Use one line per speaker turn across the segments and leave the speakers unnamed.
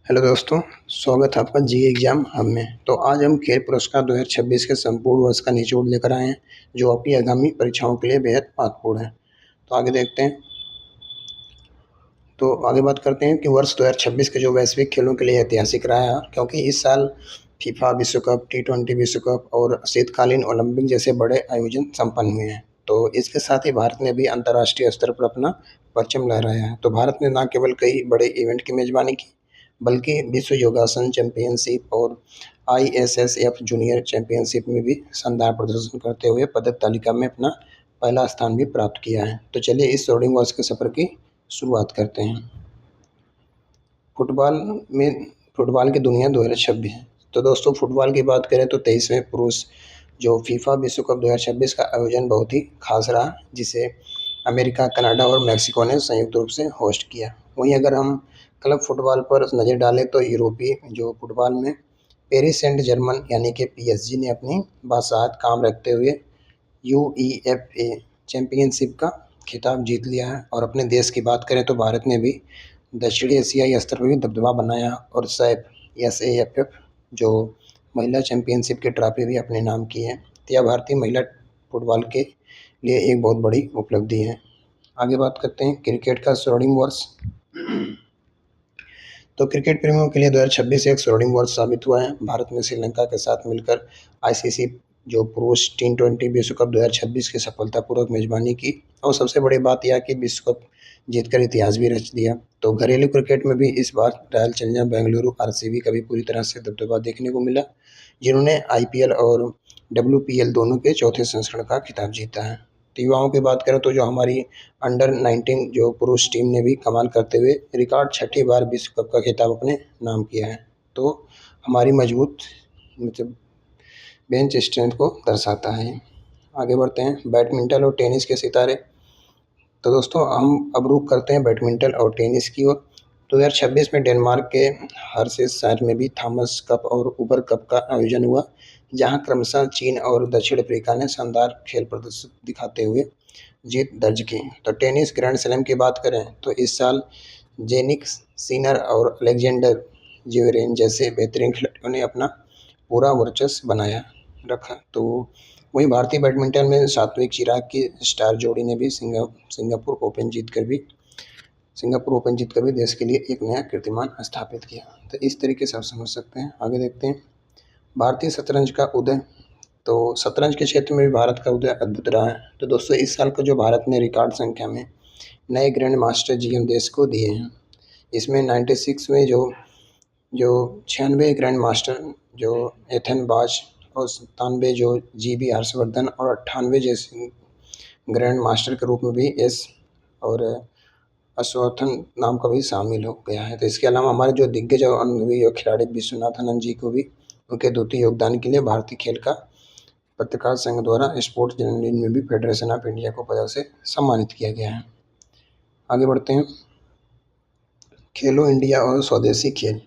Hello दोस्तों, स्वागत है आपका जी एग्ज़ाम हब में। तो आज हम खेल पुरस्कार 2026 के संपूर्ण वर्ष का निचोड़ लेकर आए हैं, जो आपकी आगामी परीक्षाओं के लिए बेहद महत्वपूर्ण है। तो आगे देखते हैं। तो आगे बात करते हैं कि वर्ष 2026 के जो वैश्विक खेलों के लिए ऐतिहासिक रहा है, क्योंकि इस साल फीफा विश्व कप, टी20 विश्व कप और शीतकालीन ओलंपिक जैसे बड़े आयोजन संपन्न हुए हैं। तो इसके साथ ही भारत ने भी अंतर्राष्ट्रीय स्तर पर अपना परचम लहराया है। तो भारत ने न केवल कई बड़े इवेंट की मेजबानी की, बल्कि विश्व योगासन चैंपियनशिप और आईएसएसएफ जूनियर चैंपियनशिप में भी शानदार प्रदर्शन करते हुए पदक तालिका में अपना पहला स्थान भी प्राप्त किया है। तो चलिए इस स्वर्णिम वर्ष के सफर की शुरुआत करते हैं। फुटबॉल में फुटबॉल की दुनिया 2026। तो दोस्तों, फुटबॉल की बात करें तो 23वें पुरुष जो फीफा विश्व कप 2026 का आयोजन बहुत ही खास रहा, जिसे अमेरिका, कनाडा और मेक्सिको ने संयुक्त रूप से होस्ट किया। वहीं अगर हम क्लब फुटबॉल पर नज़र डालें तो यूरोपीय जो फुटबॉल में पेरिस सेंट जर्मन यानी कि पीएसजी ने अपनी बासात काम रखते हुए यूईएफए चैंपियनशिप का खिताब जीत लिया है। और अपने देश की बात करें तो भारत ने भी दक्षिणी एशियाई स्तर पर भी दबदबा बनाया और सैफ एसएएफएफ जो महिला चैंपियनशिप की ट्रॉफी भी अपने नाम की है। तो यह भारतीय महिला फुटबॉल के लिए एक बहुत बड़ी उपलब्धि है। आगे बात करते हैं क्रिकेट का स्वर्णिम वर्ष। तो क्रिकेट प्रेमियों के लिए 2026 एक स्वर्णिम वर्ष साबित हुआ है। भारत ने श्रीलंका के साथ मिलकर आईसीसी जो पुरुष टी20 विश्व कप 2026 की सफलतापूर्वक मेजबानी की, और सबसे बड़ी बात यह कि विश्व कप जीतकर इतिहास भी रच दिया। तो घरेलू क्रिकेट में भी इस बार रॉयल चैलेंजर्स बेंगलुरु आरसीबी का भी पूरी तरह से दबदबा देखने को मिला, जिन्होंने आईपीएल और डब्ल्यूपीएल दोनों के चौथे संस्करण का खिताब जीता है। तो युवाओं की बात करें तो जो हमारी अंडर 19 जो पुरुष टीम ने भी कमाल करते हुए रिकॉर्ड छठी बार विश्व कप का खिताब अपने नाम किया है। तो हमारी मजबूत मतलब बेंच स्ट्रेंथ को दर्शाता है। आगे बढ़ते हैं बैडमिंटन और टेनिस के सितारे। तो दोस्तों, हम अब रुख करते हैं बैडमिंटन और टेनिस की ओर। 2026 में डेनमार्क के हर्सेस शहर में भी थॉमस कप और उबर कप का आयोजन हुआ, जहां क्रमशः चीन और दक्षिण अफ्रीका ने शानदार खेल प्रदर्शन दिखाते हुए जीत दर्ज की। तो टेनिस ग्रैंड स्लैम की बात करें तो इस साल जेनिक सिनर और अलेक्जेंडर ज्वेरेव जैसे बेहतरीन खिलाड़ियों ने अपना पूरा वर्चस्व बनाया रखा। तो वहीं भारतीय बैडमिंटन में सात्विक चिराग की स्टार जोड़ी ने भी सिंगापुर ओपन जीतकर भी देश के लिए एक नया कीर्तिमान स्थापित किया। तो इस तरीके से आप समझ सकते हैं। आगे देखते हैं भारतीय शतरंज का उदय। तो शतरंज के क्षेत्र में भी भारत का उदय अद्भुत रहा है। तो दोस्तों, इस साल का जो भारत ने रिकॉर्ड संख्या में नए ग्रैंड मास्टर जीएम देश को दिए हैं। इसमें 96 में जो जो 96 ग्रैंड मास्टर जो एथन बाज और 97 जो जीबी हर्षवर्धन और 98 जैसे ग्रैंड मास्टर के रूप में भी एस और अश्वथन नाम का भी शामिल हो गया है। तो इसके अलावा हमारे जो दिग्गज और अनुभवी खिलाड़ी विश्वनाथ आनंद जी को भी उनके द्वितीय योगदान के लिए भारतीय खेल का पत्रकार संघ द्वारा स्पोर्ट्स जर्नलिज्म में भी फेडरेशन ऑफ इंडिया को पदक से सम्मानित किया गया है। आगे बढ़ते हैं खेलो इंडिया और स्वदेशी खेल।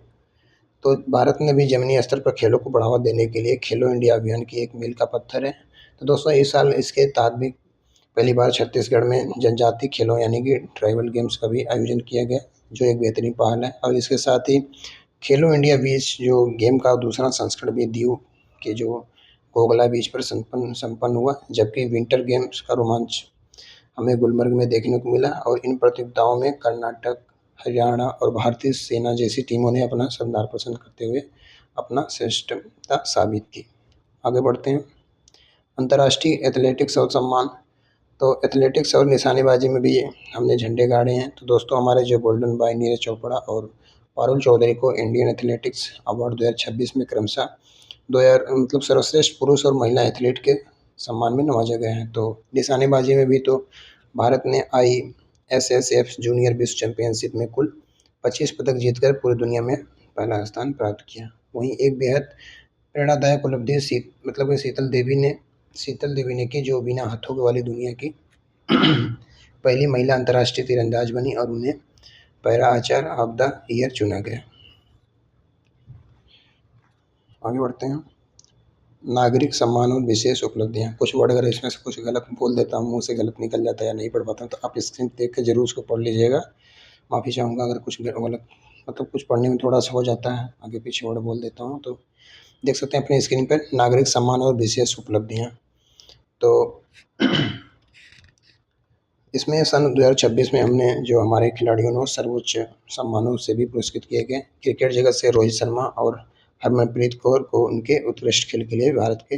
तो भारत ने भी जमीनी स्तर पर खेलों को बढ़ावा देने के लिए खेलो इंडिया अभियान की एक मील का पत्थर है। तो दोस्तों, इस साल इसके तहत भी पहली बार छत्तीसगढ़ में जनजातीय खेलों यानी कि ट्राइबल गेम्स का भी आयोजन किया गया, जो एक बेहतरीन पहल है। और इसके साथ ही खेलो इंडिया बीच जो गेम का दूसरा संस्करण भी दीव के जो कोगला बीच पर संपन्न हुआ, जबकि विंटर गेम्स का रोमांच हमें गुलमर्ग में देखने को मिला। और इन प्रतियोगिताओं में कर्नाटक, हरियाणा और भारतीय सेना जैसी टीमों ने अपना शानदार प्रदर्शन करते हुए अपना श्रेष्ठता साबित की। आगे बढ़ते हैं अंतर्राष्ट्रीय एथलेटिक्स और सम्मान। तो एथलेटिक्स और निशानेबाजी में भी हमने झंडे गाड़े हैं। तो दोस्तों, हमारे जो गोल्डन बॉय नीरज चोपड़ा और पारुल चौधरी को इंडियन एथलेटिक्स अवार्ड 2026 में क्रमशः 2000 सर्वश्रेष्ठ पुरुष और महिला एथलीट के सम्मान में नवाजा गया है। तो निशानेबाजी में भी तो भारत ने आईएसएसएफ जूनियर विश्व चैंपियनशिप में कुल 25 पदक जीतकर पूरी दुनिया में पहला स्थान प्राप्त किया। वहीं एक बेहद प्रेरणादायक उपलब्धि शीतल देवी ने की, जो बिना हाथों वाली दुनिया की पहली महिला अंतर्राष्ट्रीय तीरंदाज बनी और उन्हें para Acharya of the year चुना गया। आगे बढ़ते हैं नागरिक सम्मान और विशेष उपलब्धियां। कुछ वर्ड अगर इसमें से कुछ गलत बोल देता हूँ, मुंह से गलत निकल जाता है या नहीं पढ़ पाता हूँ, तो आप स्क्रीन देख के जरूर उसको पढ़ लीजिएगा। माफ़ी चाहूँगा अगर कुछ गलत मतलब कुछ पढ़ने में थोड़ा सा हो जाता है, आगे पीछे वर्ड बोल देता हूँ। तो देख सकते हैं अपनी स्क्रीन पर नागरिक सम्मान और विशेष उपलब्धियाँ। तो इसमें सन 2026 में हमने जो हमारे खिलाड़ियों ने सर्वोच्च सम्मानों से भी पुरस्कृत किए गए। क्रिकेट जगत से रोहित शर्मा और हरमनप्रीत कौर को उनके उत्कृष्ट खेल के लिए भारत के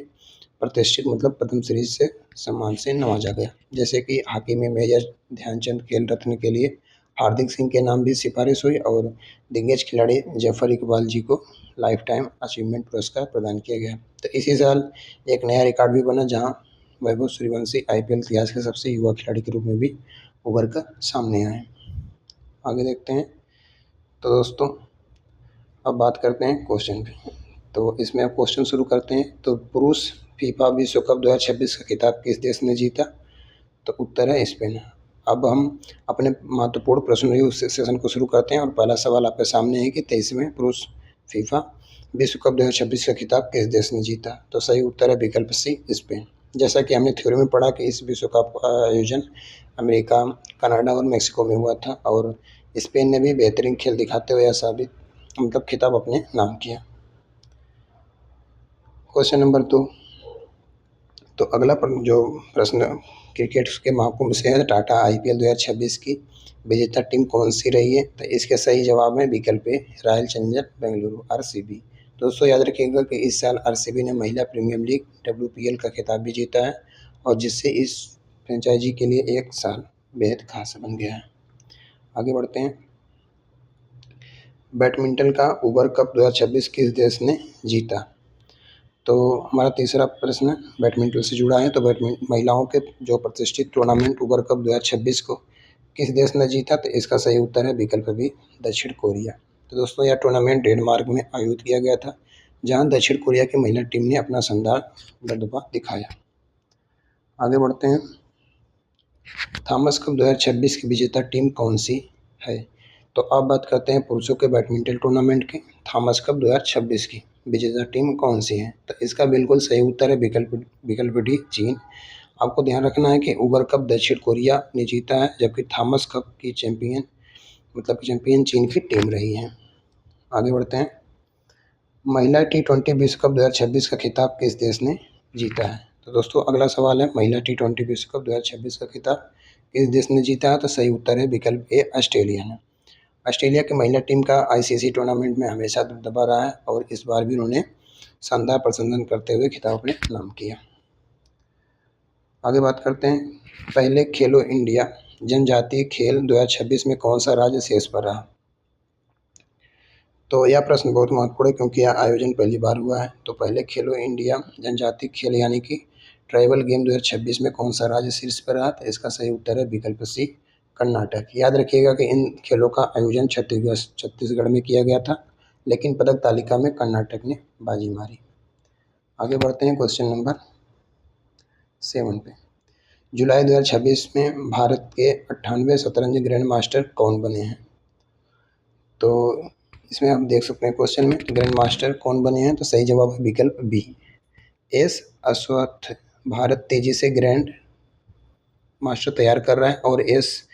प्रतिष्ठित मतलब पद्मश्री से सम्मान से नवाजा गया। जैसे कि हॉकी में मेजर ध्यानचंद खेल रत्न के लिए हार्दिक सिंह के नाम भी सिफारिश हुई और दिग्गज खिलाड़ी जफर इकबाल जी को लाइफ टाइम अचीवमेंट पुरस्कार प्रदान किया गया। तो इसी साल एक नया रिकॉर्ड भी बना जहां वैभव सूर्यवंशी आईपीएल इतिहास के सबसे युवा खिलाड़ी के रूप में भी उभर कर सामने आए। आगे देखते हैं। तो दोस्तों अब बात करते हैं क्वेश्चन पे। तो इसमें अब क्वेश्चन शुरू करते हैं। तो पुरुष फीफा विश्व कप 2026 का खिताब किस देश ने जीता? तो उत्तर है स्पेन। अब हम अपने महत्वपूर्ण प्रश्न सेशन को शुरू करते हैं और पहला सवाल आपके सामने है कि 23वें पुरुष फीफा विश्व कप 2026 का खिताब किस देश ने जीता? तो सही उत्तर है विकल्प सी स्पेन। जैसा कि हमने थ्योरी में पढ़ा कि इस विश्व कप का आयोजन अमेरिका, कनाडा और मेक्सिको में हुआ था और स्पेन ने भी बेहतरीन खेल दिखाते हुए यह साबित मतलब खिताब अपने नाम किया। Question number 2। तो अगला जो प्रश्न क्रिकेट के महाकुंभ से है, टाटा आईपीएल 2026 की विजेता टीम कौन सी रही है? तो इसके सही जवाब में विकल्प है रॉयल चैलेंजर बेंगलुरु आरसीबी। दोस्तों याद रखिएगा कि इस साल आरसीबी ने महिला प्रीमियर लीग डब्ल्यूपीएल का खिताब भी जीता है और जिससे इस फ्रेंचाइजी के लिए एक साल बेहद खास बन गया है। आगे बढ़ते हैं। बैडमिंटन का उबर कप 2026 किस देश ने जीता? तो हमारा तीसरा प्रश्न बैडमिंटन से जुड़ा है। तो महिलाओं के जो प्रतिष्ठित टूर्नामेंट उबर कप 2026 को किस देश ने जीता? तो इसका सही उत्तर है विकल्प बी दक्षिण कोरिया। तो दोस्तों यह टूर्नामेंट डेनमार्क में आयोजित किया गया था जहां दक्षिण कोरिया की महिला टीम ने अपना शानदार दबदबा दिखाया। आगे बढ़ते हैं। थॉमस कप 2026 की विजेता टीम कौन सी है? तो अब बात करते हैं पुरुषों के बैडमिंटन टूर्नामेंट के थॉमस कप 2026 की विजेता टीम कौन सी है? तो इसका बिल्कुल सही उत्तर है विकल्प डी चीन। आपको ध्यान रखना है कि उबर कप दक्षिण कोरिया ने जीता है जबकि थॉमस कप की चैंपियन चीन की टीम रही है। आगे बढ़ते हैं। महिला T20 विश्व कप 2026 का खिताब किस देश ने जीता है? तो दोस्तों अगला सवाल है महिला T20 विश्व कप 2026 का खिताब किस देश ने जीता है? तो सही उत्तर है विकल्प ए ऑस्ट्रेलिया ने। ऑस्ट्रेलिया की महिला टीम का आईसीसी टूर्नामेंट में हमेशा दबदबा रहा है और इस बार भी उन्होंने शानदार प्रदर्शन करते हुए खिताब अपने नाम किया। आगे बात करते हैं। पहले खेलो इंडिया जनजातीय खेल 2026 में कौन सा राज्य शीर्ष पर रहा? तो यह प्रश्न बहुत महत्वपूर्ण है क्योंकि यह आयोजन पहली बार हुआ है। तो पहले खेलो इंडिया जनजातीय खेल यानी कि ट्राइबल गेम 2026 में कौन सा राज्य शीर्ष पर रहा? तो इसका सही उत्तर है विकल्प सी कर्नाटक। याद रखिएगा कि इन खेलों का आयोजन छत्तीसगढ़ में किया गया था लेकिन पदक तालिका में कर्नाटक ने बाजी मारी। आगे बढ़ते हैं क्वेश्चन नंबर 7 पे। जुलाई 2026 में भारत के 98वें शतरंज ग्रैंड मास्टर कौन बने हैं? तो इसमें आप देख सकते हैं क्वेश्चन में ग्रैंड मास्टर कौन बने हैं? तो सही जवाब है विकल्प बी एस अश्वत्थ। भारत तेजी से ग्रैंड मास्टर तैयार कर रहा है और एस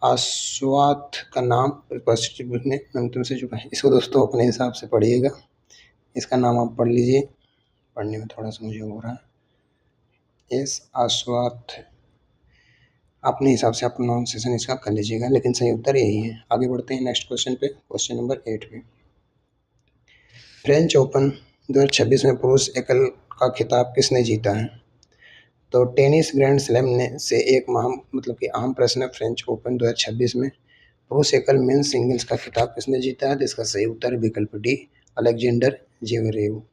अश्वत्थ का नाम प्रतिष्ठित से चुका है। इसको दोस्तों अपने हिसाब से पढ़िएगा, इसका नाम आप पढ़ लीजिए, पढ़ने में थोड़ा सा मुझे हो रहा है। एस अश्वत्थ अपने हिसाब से आप प्रोनाउंसिएशन इसका कर लीजिएगा लेकिन सही उत्तर यही है। आगे बढ़ते हैं नेक्स्ट क्वेश्चन पे, क्वेश्चन नंबर 8 पे। फ्रेंच ओपन 2026 में पुरुष एकल का खिताब किसने जीता है? तो टेनिस ग्रैंड स्लैम ने से एक अहम प्रश्न है। फ्रेंच ओपन 2026 में पुरुष एकल मेंस सिंगल्स का खिताब किसने जीता है? तो इसका सही उत्तर विकल्प D Alexander Zverev.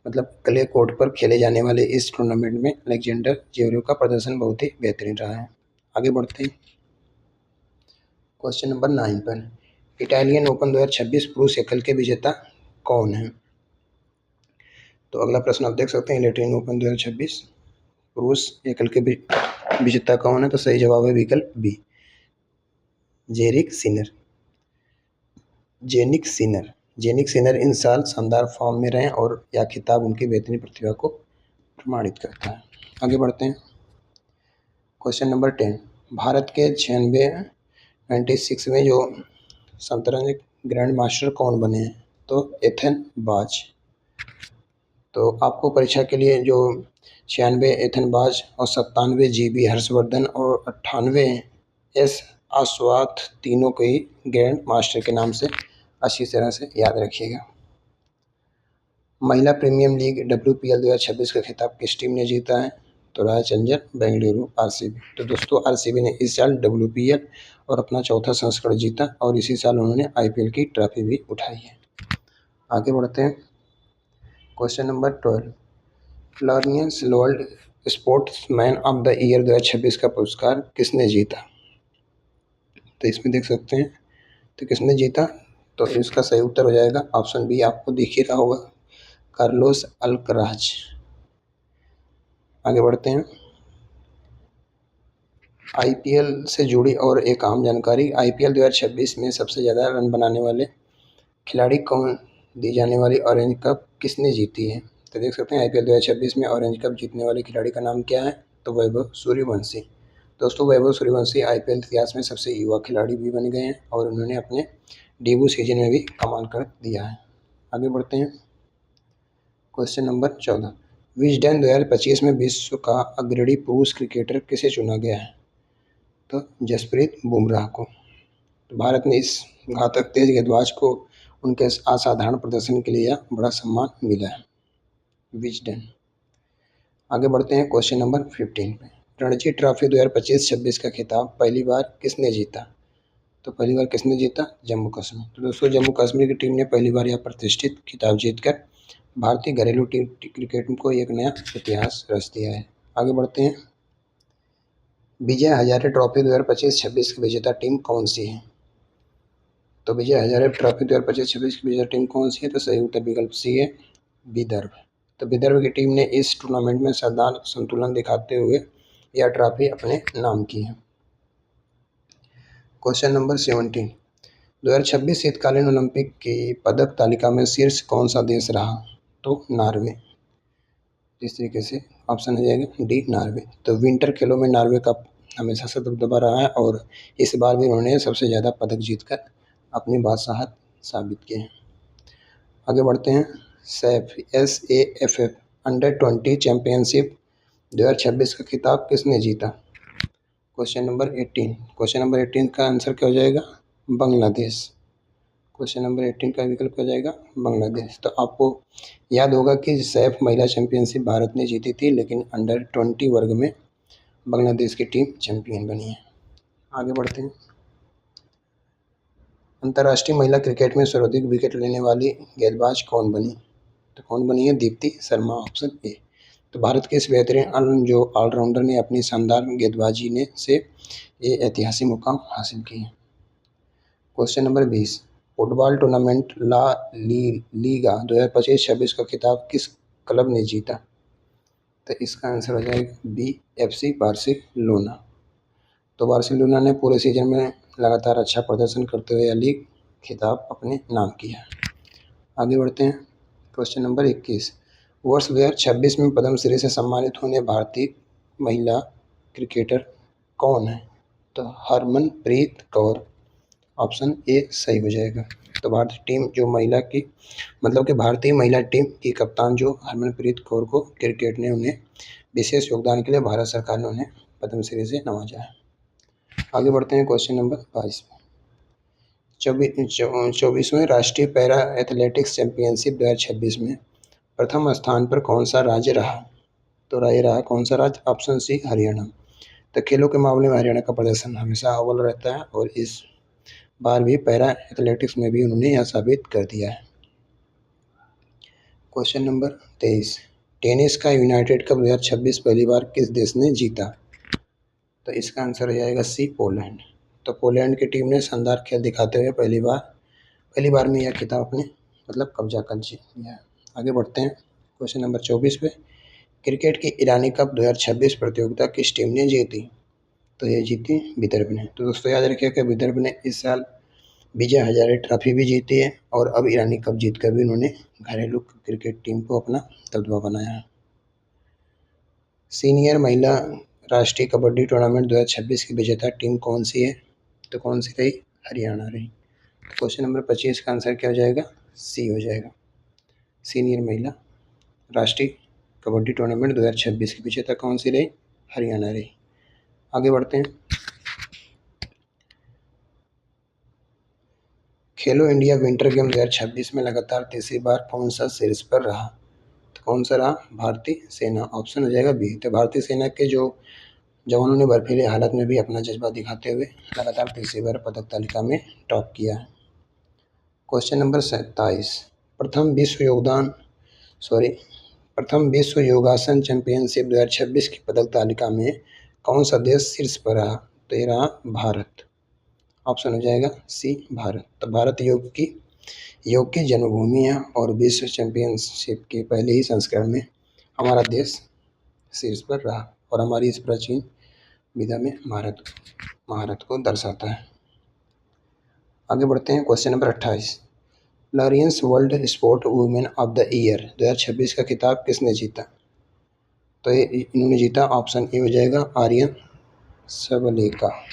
Clay court पर खेले जाने वाले इस टूर्नामेंट में अलेक्जेंडर जेवरेव का प्रदर्शन बहुत ही बेहतरीन रहा है। आगे बढ़ते हैं क्वेश्चन नंबर 9 पर। इटालियन ओपन 2026 पुरुष एकल के विजेता कौन है? तो अगला प्रश्न आप देख सकते हैं इटालियन ओपन 2026 पुरुष एकल के विजेता कौन है? तो सही जवाब है विकल्प बी जेनिक सिनर इन साल शानदार फॉर्म में रहे और यह खिताब उनकी बेहतरीन प्रतिभा को प्रमाणित करता है। आगे बढ़ते हैं क्वेश्चन नंबर 10। भारत के 96वें जो शतरंज ग्रैंड मास्टर कौन बने हैं? तो एथन बाज। तो आपको परीक्षा के लिए जो 96 एथन बाज और 97 जीबी हर्षवर्धन और 98 एस आस्वाथ तीनों को ही ग्रैंड मास्टर के नाम से अच्छी तरह से याद रखिएगा। महिला प्रीमियम लीग WPL 2026 का खिताब किस टीम ने जीता है? तो रॉयल चैलेंजर बेंगलुरु RCB। तो दोस्तों RCB ने इस साल WPL और अपना चौथा संस्करण जीता और इसी साल उन्होंने IPL की ट्रॉफी भी उठाई है। आगे बढ़ते हैं। Question number 12, Lawrence world sportsman of the year 2026 का पुरस्कार किसने जीता? तो इसमें देख सकते हैं, तो किसने जीता? तो इसका सही उत्तर हो जाएगा ऑप्शन बी, आपको दिख ही रहा होगा, कार्लोस अल्कराज। आगे बढ़ते हैं। IPL से जुड़ी और एक आम जानकारी, IPL 2026 में सबसे ज़्यादा रन बनाने वाले खिलाड़ी कौन दी जाने वाली ऑरेंज कप किसने जीती है? तो देख सकते हैं IPL 2026 में ऑरेंज कप जीतने वाले खिलाड़ी का नाम क्या है? तो वैभव सूर्यवंशी। दोस्तों वैभव सूर्यवंशी IPL इतिहास में सबसे युवा खिलाड़ी भी बन गए हैं और उन्होंने अपने डेब्यू सीजन में भी कमाल कर दिया है। आगे बढ़ते हैं। क्वेश्चन नंबर 14, विजडन 2025 में विश्व का अग्रणी पुरुष क्रिकेटर किसे चुना गया है? तो जसप्रीत बुमराह को। तो भारत ने इस घातक तेज गेंदबाज को उनके असाधारण प्रदर्शन के लिए यह बड़ा सम्मान मिला है, विजडन। आगे बढ़ते हैं क्वेश्चन नंबर 15 पे। रणजी ट्रॉफी 2025-26 का खिताब पहली बार किसने जीता? तो पहली बार किसने जीता? जम्मू कश्मीर। तो दोस्तों जम्मू कश्मीर की टीम ने पहली बार यह प्रतिष्ठित खिताब जीतकर भारतीय घरेलू टीम क्रिकेट को एक नया इतिहास रच दिया है। आगे बढ़ते हैं। विजय हजारे ट्रॉफी 2025-26 की विजेता टीम कौन सी है? तो विजय हजारे ट्रॉफी 2025-26 की विजेता टीम कौन सी है? तो सही उत्तर विकल्प सी है, विदर्भ। तो विदर्भ की टीम ने इस टूर्नामेंट में शानदार संतुलन दिखाते हुए यह ट्रॉफी अपने नाम की है। क्वेश्चन नंबर 17, 2026 शीतकालीन ओलंपिक की पदक तालिका में शीर्ष कौन सा देश रहा? तो नॉर्वे। इस तरीके से ऑप्शन हो जाएगा डी, नॉर्वे। तो विंटर खेलों में नॉर्वे का हमेशा से दबदबा रहा है और इस बार भी उन्होंने सबसे ज़्यादा पदक जीतकर अपनी बादशाहत साबित की है। आगे बढ़ते हैं। SAFF अंडर-20 चैंपियनशिप 2026 का खिताब किसने जीता? क्वेश्चन नंबर 18 का आंसर क्या हो जाएगा? बांग्लादेश। क्वेश्चन नंबर 18 का विकल्प हो जाएगा बांग्लादेश। तो आपको याद होगा कि सैफ महिला चैंपियनशिप भारत ने जीती थी, लेकिन अंडर-20 वर्ग में बांग्लादेश की टीम चैंपियन बनी है। आगे बढ़ते हैं। अंतर्राष्ट्रीय महिला क्रिकेट में सर्वाधिक विकेट लेने वाली गेंदबाज कौन बनी? तो कौन बनी है? Deepti Sharma, option A. तो भारत के इस बेहतरीन ऑलराउंडर ने अपनी शानदार गेंदबाजी ने से ये ऐतिहासिक मुकाम हासिल की है। Question number 20, football tournament La Liga 2025-26 का खिताब किस क्लब ने जीता? तो इसका आंसर हो जाएगा बी, FC बार्सिलोना। तो बार्सिलोना ने पूरे सीजन में लगातार अच्छा प्रदर्शन करते हुए यह लीग खिताब अपने नाम किया। आगे बढ़ते हैं। क्वेश्चन नंबर 21, वर्ष 2026 में पद्मश्री से सम्मानित होने भारतीय महिला क्रिकेटर कौन है? तो हरमनप्रीत कौर, ऑप्शन ए सही हो जाएगा। तो भारतीय टीम जो महिला की मतलब कि भारतीय महिला टीम की कप्तान जो हरमनप्रीत कौर को क्रिकेट ने उन्हें विशेष योगदान के लिए भारत सरकार ने उन्हें पद्मश्री से नवाजा है। आगे बढ़ते हैं क्वेश्चन नंबर 22, 24वें राष्ट्रीय पैरा एथलेटिक्स चैंपियनशिप 2026 में प्रथम स्थान पर कौन सा राज्य रहा? तो ये रहा कौन सा राज्य? Option C, Haryana. तो खेलों के मामले में हरियाणा का प्रदर्शन हमेशा अव्वल रहता है और इस बार भी पैरा एथलेटिक्स में भी उन्होंने यह साबित कर दिया है। क्वेश्चन नंबर 23, टेनिस का यूनाइटेड कप 2026 पहली बार किस देश ने जीता? तो इसका आंसर हो जाएगा सी, पोलैंड। तो पोलैंड की टीम ने शानदार खेल दिखाते हुए पहली बार में यह खिताब अपने मतलब कब्जा कर लिया। आगे बढ़ते हैं क्वेश्चन नंबर 24 पे, क्रिकेट की ईरानी कप 2026 प्रतियोगिता किस टीम ने जीती? तो ये जीती विदर्भ ने। तो दोस्तों याद रखिए कि विदर्भ ने इस साल विजय हजारे ट्रॉफी भी जीती है और अब ईरानी कप जीतकर भी उन्होंने घरेलू क्रिकेट टीम को अपना दबदबा बनाया है। सीनियर महिला राष्ट्रीय कबड्डी टूर्नामेंट 2026 की विजेता टीम कौन सी है? तो कौन सी रही? हरियाणा रही। क्वेश्चन नंबर 25 का आंसर क्या हो जाएगा? सी हो जाएगा। सीनियर महिला राष्ट्रीय कबड्डी टूर्नामेंट 2026 की विजेता कौन सी रही? हरियाणा रही। आगे बढ़ते हैं। खेलो इंडिया विंटर गेम 2026 में लगातार तीसरी बार कौन सा शीर्ष पर रहा? तो कौन सा रहा? भारतीय सेना। ऑप्शन हो जाएगा बी। तो भारतीय सेना के जो जवानों ने बर्फीले हालत में भी अपना जज्बा दिखाते हुए लगातार तीसरी बार पदक तालिका में टॉप किया है। क्वेश्चन नंबर 27, प्रथम विश्व योगासन चैंपियनशिप 2026 की पदक तालिका में कौन सा देश शीर्ष पर रहा? तो ये रहा भारत। ऑप्शन हो जाएगा सी भारत। तो भारत योग की जन्मभूमि है और विश्व चैंपियनशिप के पहले ही संस्करण में हमारा देश शीर्ष पर रहा और हमारी इस प्राचीन विधा में महारत को दर्शाता है। आगे बढ़ते हैं। Question number 28, Laureus world sport women of the year 2026 का खिताब किसने जीता? तो ये इन्होंने जीता। ऑप्शन ए हो जाएगा आर्यन सबलेका।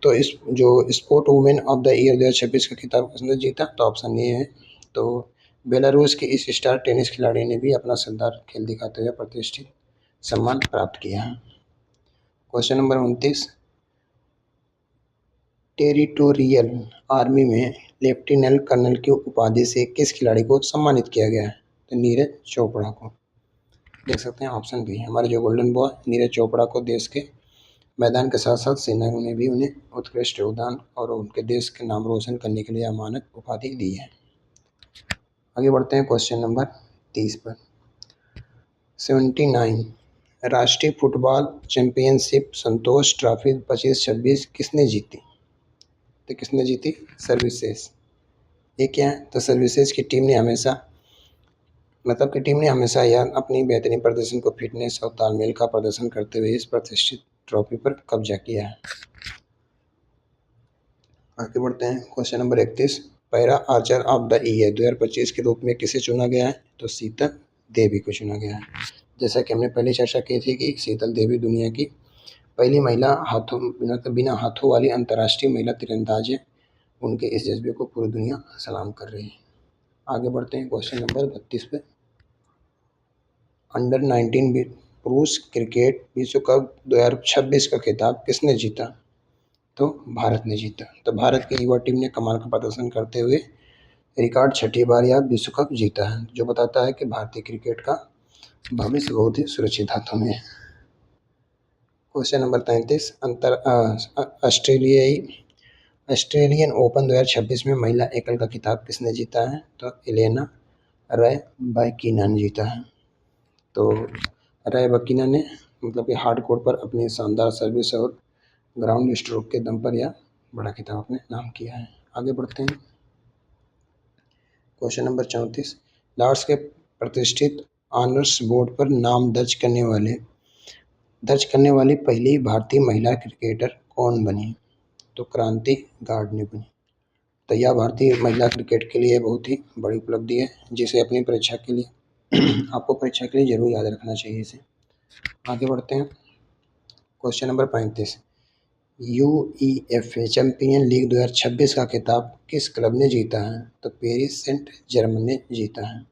तो इस जो sport women of the year 2026 का खिताब किसने जीता? तो ऑप्शन ए है। तो बेलारूस की इस स्टार टेनिस खिलाड़ी ने भी अपना शानदार खेल दिखाते हुए प्रतिष्ठित सम्मान प्राप्त किया है। क्वेश्चन नंबर 29, टेरिटोरियल आर्मी में लेफ्टिनेंट कर्नल की उपाधि से किस खिलाड़ी को सम्मानित किया गया है? तो नीरज चोपड़ा को। देख सकते हैं ऑप्शन बी। हमारे जो गोल्डन बॉय नीरज चोपड़ा को देश के मैदान के साथ साथ सेना ने भी उन्हें उत्कृष्ट योगदान और उनके देश के नाम रोशन करने के लिए अमानत उपाधि दी है। आगे बढ़ते हैं क्वेश्चन नंबर 30 पर। 79 राष्ट्रीय फुटबॉल चैंपियनशिप संतोष ट्रॉफी 25-26 किसने जीती? तो किसने जीती? सर्विसेज। ये क्या है? तो सर्विसेज की टीम ने हमेशा यह अपनी बेहतरीन प्रदर्शन को फिटनेस और तालमेल का प्रदर्शन करते हुए इस प्रतिष्ठित ट्रॉफी पर कब्जा किया है। आगे बढ़ते हैं। Question number 31, para Archer of the year 2025 के रूप में किसे चुना गया है? तो शीतल देवी को चुना गया है। जैसा कि हमने पहले चर्चा की थी कि शीतल देवी दुनिया की पहली महिला बिना हाथों वाली अंतर्राष्ट्रीय महिला तीरंदाज है। उनके इस जज्बे को पूरी दुनिया सलाम कर रही है। आगे बढ़ते हैं क्वेश्चन नंबर 32 पे। अंडर 19 पुरुष क्रिकेट विश्व कप 2026 का खिताब किसने जीता? तो भारत ने जीता। तो भारत की युवा टीम ने कमाल का प्रदर्शन करते हुए रिकॉर्ड छठी बार यह विश्व कप जीता है, जो बताता है कि भारतीय क्रिकेट का भविष्य बहुत ही सुरक्षित हाथों में है। क्वेश्चन नंबर 33, ऑस्ट्रेलियन ओपन 2026 में महिला एकल का खिताब किसने जीता है? तो एलेना रैबाकिना ने जीता है। तो रैबाकिना ने कि हार्ड कोर्ट पर अपनी शानदार सर्विस और ग्राउंड स्ट्रोक के दम पर यह बड़ा खिताब अपने नाम किया है। आगे बढ़ते हैं। क्वेश्चन नंबर 34, लॉर्ड्स के प्रतिष्ठित ऑनर्स बोर्ड पर नाम दर्ज करने वाली पहली भारतीय महिला क्रिकेटर कौन बनी? तो क्रांति गार्ड ने बनी। तो यह भारतीय महिला क्रिकेट के लिए बहुत ही बड़ी उपलब्धि है, जिसे अपनी परीक्षा के लिए आपको परीक्षा के लिए जरूर याद रखना चाहिए इसे। आगे बढ़ते हैं। Question number 35, UEFA champion league 2026 का खिताब किस क्लब ने जीता है? तो पेरिस सेंट जर्मन ने जीता है।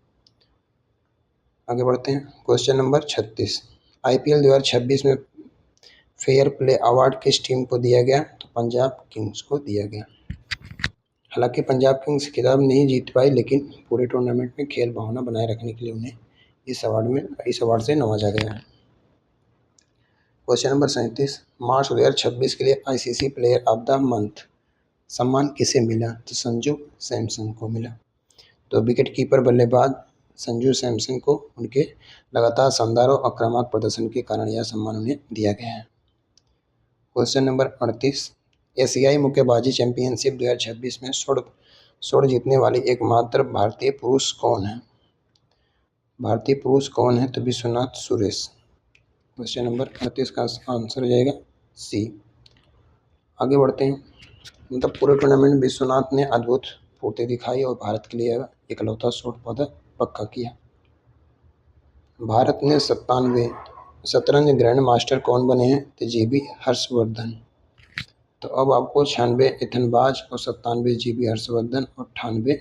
आगे बढ़ते हैं। क्वेश्चन नंबर 36, IPL 2026 में फेयर प्ले अवार्ड किस टीम को दिया गया? तो पंजाब किंग्स को दिया गया। हालांकि पंजाब किंग्स खिताब नहीं जीत पाई, लेकिन पूरे टूर्नामेंट में खेल भावना बनाए रखने के लिए उन्हें इस अवार्ड से नवाजा गया है। क्वेश्चन नंबर 37, मार्च 2026 के लिए ICC player of the month सम्मान किसे मिला? तो संजू सैमसन को मिला। तो विकेट कीपर बल्लेबाज संजू सैमसन को उनके लगातार शानदार और आक्रामक प्रदर्शन के कारण यह सम्मान उन्हें दिया गया है। क्वेश्चन नंबर 38, एशियाई मुक्केबाजी चैंपियनशिप 2026 में स्वर्ण जीतने वाली एकमात्र भारतीय पुरुष कौन है? तो विश्वनाथ सुरेश। क्वेश्चन नंबर 38 का आंसर हो जाएगा सी। आगे बढ़ते हैं। पूरे टूर्नामेंट में विश्वनाथ ने अद्भुत फुर्ती दिखाई और भारत के लिए इकलौता स्वर्ण पदक पक्का किया। भारत ने 97 शतरंज ग्रैंड मास्टर कौन बने हैं? तो JB हर्षवर्धन। तो अब आपको 96 एथनबाज और 97 GB हर्षवर्धन और 98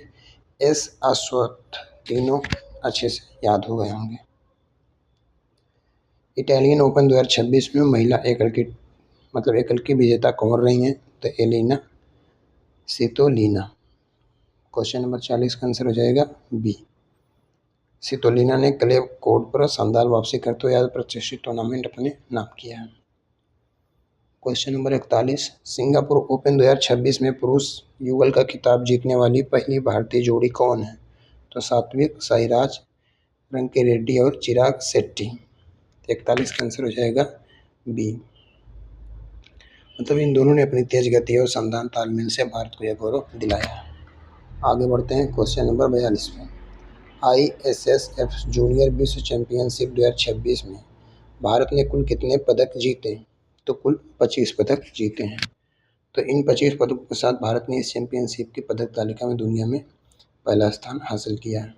S अश्वत्थ तीनों अच्छे से याद हो गए होंगे। इटालियन ओपन 2026 में महिला एकल की विजेता कौन रही हैं? तो एलिना सितोलिना। क्वेश्चन नंबर 40 का आंसर हो जाएगा बी। सितोलिना ने क्ले कोर्ट पर शानदार वापसी करते हुए प्रतिष्ठित टूर्नामेंट अपने नाम किया है। क्वेश्चन नंबर 41, सिंगापुर ओपन 2026 में पुरुष युगल का खिताब जीतने वाली पहली भारतीय जोड़ी कौन है? तो सात्विक साईराज रंकीरेड्डी और चिराग शेट्टी। 41 का आंसर हो जाएगा बी। मतलब इन दोनों ने अपनी तेज गति और शानदार तालमेल से भारत को यह गौरव दिलाया। आगे बढ़ते हैं क्वेश्चन नंबर 42 में। ISSF जूनियर विश्व चैंपियनशिप 2026 में भारत ने कुल कितने पदक जीते? तो कुल 25 पदक जीते हैं। तो इन 25 पदकों के साथ भारत ने इस चैंपियनशिप की पदक तालिका में दुनिया में पहला स्थान हासिल किया है।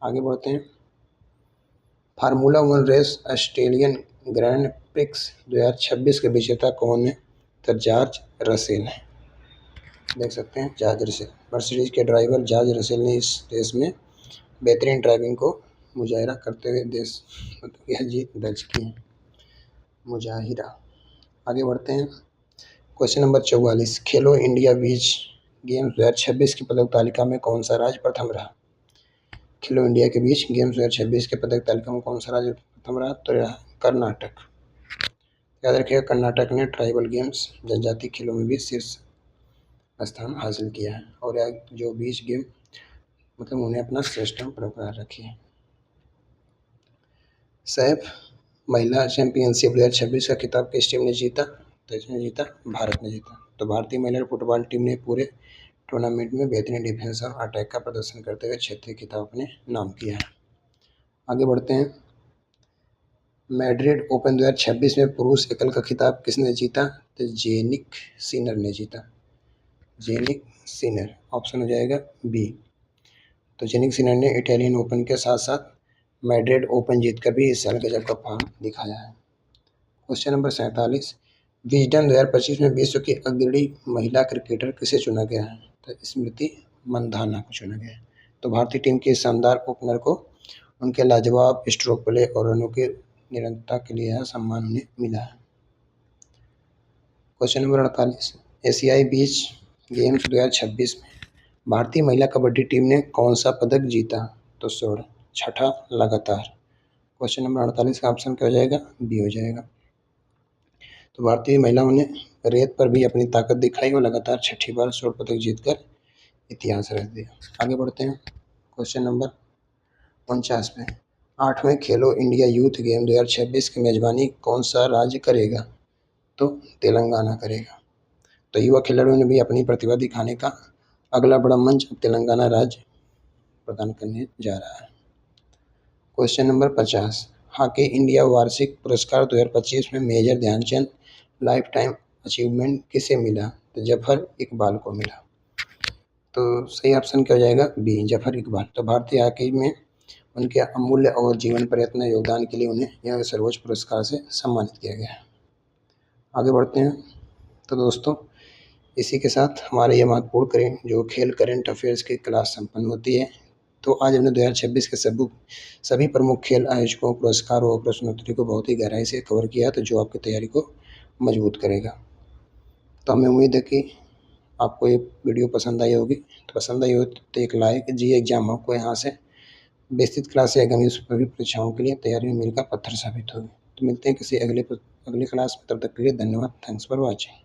आगे बढ़ते हैं। Formula 1 race Australian Grand Prix 2026 के विजेता कौन है? तो जॉर्ज रसेल है। देख सकते हैं जॉर्ज रसेल। मर्सिडीज के ड्राइवर जॉर्ज रसेल ने इस रेस में बेहतरीन ड्राइविंग को मुजाहिरा करते हुए देश यह जीत दर्ज की है। मुजाहिरा। आगे बढ़ते हैं। क्वेश्चन नंबर 44, खेलो इंडिया बीच गेम्स 2026 की पदक तालिका में कौन सा राज्य प्रथम रहा? खेलो इंडिया के बीच गेम्स 2026 के पदक तालिका में कौन सा राज्य प्रथम रहा? तो रहा कर्नाटक। याद रखिएगा कर्नाटक ने ट्राइबल गेम्स जनजातीय खेलों में भी शीर्ष स्थान हासिल किया है और यह जो बीच गेम मतलब उन्हें अपना श्रेष्ठ बरकरार रखी है। सैफ महिला चैंपियनशिप 2026 का खिताब किस टीम ने जीता? तो इसने जीता भारत ने जीता। तो भारतीय महिला फुटबॉल टीम ने पूरे टूर्नामेंट में बेहतरीन डिफेंस और अटैक का प्रदर्शन करते हुए क्षेत्रीय खिताब अपने नाम किया है। आगे बढ़ते हैं। मैड्रिड ओपन 2026 में पुरुष एकल का खिताब किसने जीता? तो जेनिक सिनर ने जीता। Jannik Sinner. ऑप्शन हो जाएगा बी। तो जेनिक सिनर ने इटालियन ओपन के साथ साथ मैड्रिड ओपन जीतकर भी इस साल गजब का फॉर्म दिखाया है। क्वेश्चन नंबर 47, विजडन 2025 में विश्व की अग्रणी महिला क्रिकेटर किसे चुना गया है? तो स्मृति मंधाना को चुना गया है। तो भारतीय टीम के शानदार ओपनर को उनके लाजवाब स्ट्रोक प्ले और रनों की निरंतरता के लिए यह सम्मान उन्हें मिला है। क्वेश्चन नंबर 48, एशियाई बीच गेम्स 2026 में भारतीय महिला कबड्डी टीम ने कौन सा पदक जीता? तो स्वर्ण, छठा लगातार। क्वेश्चन नंबर 48 का ऑप्शन क्या हो जाएगा? बी हो जाएगा। तो भारतीय महिलाओं ने रेत पर भी अपनी ताकत दिखाई और लगातार छठी बार स्वर्ण पदक जीतकर इतिहास रच दिया। आगे बढ़ते हैं। क्वेश्चन नंबर 49 में 8वें खेलो इंडिया यूथ गेम 2026 की मेजबानी कौन सा राज्य करेगा? तो तेलंगाना करेगा। तो युवा खिलाड़ियों ने भी अपनी प्रतिभा दिखाने का अगला बड़ा मंच तेलंगाना राज्य प्रदान करने जा रहा है। क्वेश्चन नंबर 50, हॉकी इंडिया वार्षिक पुरस्कार 2025 में Major Dhyan Chand lifetime achievement किसे मिला? तो जफर इकबाल को मिला। तो सही ऑप्शन क्या हो जाएगा? बी, जफर इकबाल। तो भारतीय हॉकी में उनके अमूल्य और जीवन प्रयत्न योगदान के लिए उन्हें यह सर्वोच्च पुरस्कार से सम्मानित किया गया है। आगे बढ़ते हैं। तो दोस्तों इसी के साथ हमारे ये महत्वपूर्ण जो खेल करंट अफेयर्स की क्लास संपन्न होती है। तो आज हमने 2026 के सभी प्रमुख खेल आयोजकों, पुरस्कारों और प्रश्नोत्तरी को बहुत ही गहराई से कवर किया, तो जो आपकी तैयारी को मजबूत करेगा। तो हमें उम्मीद है कि आपको ये वीडियो पसंद आई होगी। तो पसंद आई हो तो एक लाइक, जी एग्जाम आपको यहाँ से विस्तृत क्लास से आगामी सभी परीक्षाओं के लिए तैयारी में मील का पत्थर साबित होगी। तो मिलते हैं किसी अगले क्लास में, तब तक के लिए धन्यवाद। Thanks for watching.